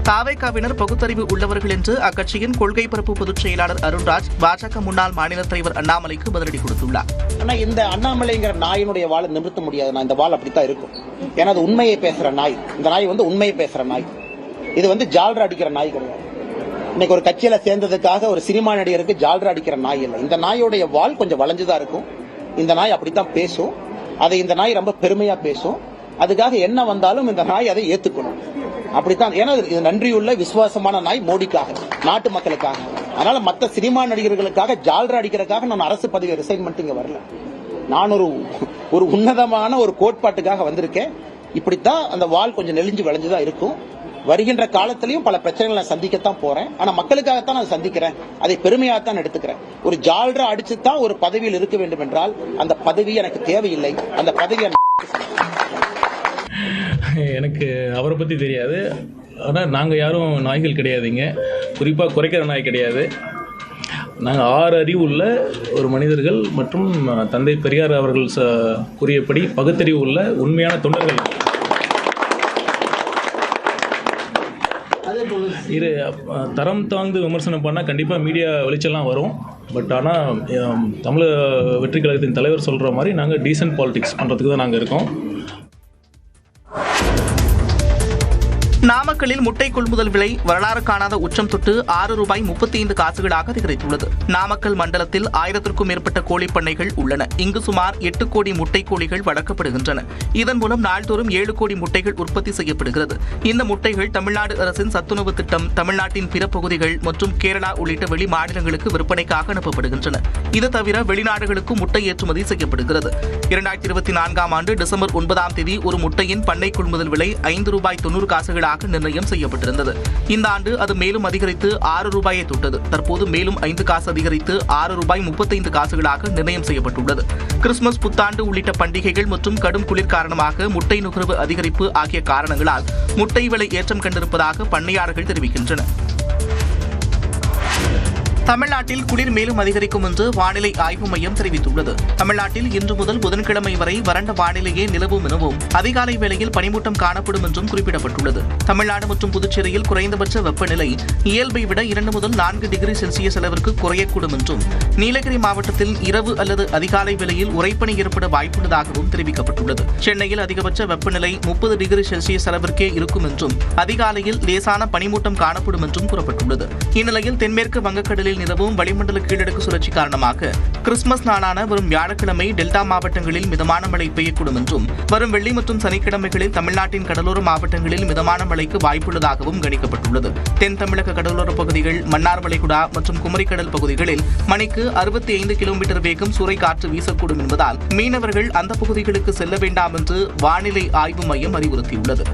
தாவேகாவினர் பகுத்தறிவு உள்ளவர்கள் என்று அக்கட்சியின் கொள்கை பரப்பு பொதுச் செயலாளர் அருண்ராஜ் பாஜக முன்னாள் மாநில தலைவர் அண்ணாமலைக்கு பதிலடி கொடுத்துள்ளார். ஆனா இந்த அண்ணாமலைங்கிற நாயினுடைய வாழை நிறுத்த முடியாது. இந்த வால் அப்படித்தான் இருக்கும். ஏன்னா அது உண்மையை பேசுற நாய். இந்த நாய் உண்மையை பேசுற நாய். இது ஜால்ரா அடிக்கிற நாய் கிடையாது. இன்னைக்கு ஒரு கட்சியில சேர்ந்ததுக்காக ஒரு சினிமா நடிகருக்கு ஜால்ரா அடிக்கிற நாய் இல்லை. இந்த நாயோடைய வால் கொஞ்சம் வளைஞ்சுதான் இருக்கும். இந்த நாய் அப்படித்தான் பேசும். அதை இந்த நாய் ரொம்ப பெருமையா பேசும். அதுக்காக என்ன வந்தாலும் இந்த நாய் அதை ஏத்துக்கணும். அப்படித்தான். ஏன்னா இது நன்றியுள்ள விசுவாசமான நாய் மோடிக்காக, நாட்டு மக்களுக்காக. அதனால மற்ற சினிமா நடிகர்களுக்காக ஜால்ரா அடிக்கிறதுக்காக நான் அரசு பதவியை ரிசைன் பண்ணிட்டு இங்க வரல. நான் ஒரு உன்னதமான ஒரு கோட்பாட்டுக்காக வந்திருக்கேன். இப்படித்தான் அந்த வால் கொஞ்சம் நெளிஞ்சு விளைஞ்சுதான் இருக்கும். வருகின்ற காலத்திலையும் பல பிரச்சனைகளை நான் சந்திக்கத்தான் போறேன். ஆனா மக்களுக்காகத்தான் நான் சந்திக்கிறேன். அதை பெருமையாகத்தான் எடுத்துக்கிறேன். ஒரு ஜால்ரா அடிச்சுதான் ஒரு பதவியில் இருக்க வேண்டும் என்றால் அந்த பதவி எனக்கு தேவையில்லை. அந்த பதவி எனக்கு அவரை பற்றி தெரியாது. ஆனால் நாங்கள் யாரும் நாய்கள் கிடையாதுங்க. குறிப்பாக குறைக்கிற நாய் கிடையாது. நாங்கள் 6 அறிவு உள்ள ஒரு மனிதர்கள் மற்றும் தந்தை பெரியார் அவர்கள் கூறியபடி பகுத்தறிவு உள்ள உண்மையான தொண்டர்கள். இது தரம் தாழ்ந்து விமர்சனம் பண்ணால் கண்டிப்பாக மீடியா வெளிச்செல்லாம் வரும். பட் ஆனால் தமிழக வெற்றி கழகத்தின் தலைவர் சொல்கிற மாதிரி நாங்கள் டீசன்ட் பாலிடிக்ஸ் பண்ணுறதுக்கு தான் நாங்கள் இருக்கோம். நாமக்கல்லில் முட்டை கொள்முதல் விலை வரலாறு காணாத உச்சம் தொட்டு ₹6.35 அதிகரித்துள்ளது. நாமக்கல் மண்டலத்தில் 1000க்கும் மேற்பட்ட கோழிப்பண்ணைகள் உள்ளன. இங்கு சுமார் 8 கோடி முட்டை கோழிகள் வளர்க்கப்படுகின்றன. இதன் மூலம் நாள்தோறும் 7 கோடி முட்டைகள் உற்பத்தி செய்யப்படுகிறது. இந்த முட்டைகள் தமிழ்நாடு அரசின் சத்துணவு திட்டம், தமிழ்நாட்டின் பிற பகுதிகள் மற்றும் கேரளா உள்ளிட்ட வெளி மாநிலங்களுக்கு விற்பனைக்காக அனுப்பப்படுகின்றன. இது தவிர வெளிநாடுகளுக்கும் முட்டை ஏற்றுமதி செய்யப்படுகிறது. 2024ஆம் ஆண்டு டிசம்பர் 9ஆம் தேதி ஒரு முட்டையின் பண்ணை கொள்முதல் விலை ₹5.90 நிர்ணயம் செய்யப்பட்டிருந்தது. இந்த ஆண்டு அது மேலும் அதிகரித்து ₹6 தொட்டது. தற்போது மேலும் 5 காசு அதிகரித்து ₹6.35 நிர்ணயம் செய்யப்பட்டுள்ளது. கிறிஸ்துமஸ், புத்தாண்டு உள்ளிட்ட பண்டிகைகள் மற்றும் கடும் குளிர் காரணமாக முட்டை நுகர்வு அதிகரிப்பு ஆகிய காரணங்களால் முட்டை விலை ஏற்றம் கண்டிருப்பதாக பண்ணையாளர்கள் தெரிவிக்கின்றனர். தமிழ்நாட்டில் குளிர் மேலும் அதிகரிக்கும் என்று வானிலை ஆய்வு மையம் தெரிவித்துள்ளது. தமிழ்நாட்டில் இன்று முதல் புதன்கிழமை வரை வறண்ட வானிலையே நிலவும் எனவும் அதிகாலை வேளையில் பனிமூட்டம் காணப்படும் என்றும் குறிப்பிடப்பட்டுள்ளது. தமிழ்நாடு மற்றும் புதுச்சேரியில் குறைந்தபட்ச வெப்பநிலை இயல்பை விட 2 முதல் 4 டிகிரி செல்சியஸ் அளவிற்கு குறையக்கூடும் என்றும், நீலகிரி மாவட்டத்தில் இரவு அல்லது அதிகாலை வேளையில் உறைபனி ஏற்பட வாய்ப்புள்ளதாகவும் தெரிவிக்கப்பட்டுள்ளது. சென்னையில் அதிகபட்ச வெப்பநிலை 30 டிகிரி செல்சியஸ் அளவிற்கே இருக்கும் என்றும், அதிகாலையில் லேசான பனிமூட்டம் காணப்படும் என்றும் கூறப்பட்டுள்ளது. இந்நிலையில் தென்மேற்கு வங்கக்கடலில் நிலவும் வளிமண்டல கீழடுக்கு சுழற்சி காரணமாக கிறிஸ்துமஸ் நாளான வரும் வியாழக்கிழமை டெல்டா மாவட்டங்களில் மிதமான மழை பெய்யக்கூடும் என்றும், வரும் வெள்ளி மற்றும் சனிக்கிழமைகளில் தமிழ்நாட்டின் கடலோர மாவட்டங்களில் மிதமான மழைக்கு வாய்ப்புள்ளதாகவும் கணிக்கப்பட்டுள்ளது. தென் தமிழக கடலோர பகுதிகள், மன்னார் வளைகுடா மற்றும் குமரிக்கடல் பகுதிகளில் மணிக்கு 65 கிலோமீட்டர் வேகம் சூறைக்காற்று வீசக்கூடும் என்பதால் மீனவர்கள் அந்த பகுதிகளுக்கு செல்ல வேண்டாம் என்று வானிலை ஆய்வு மையம் அறிவுறுத்தியுள்ளது.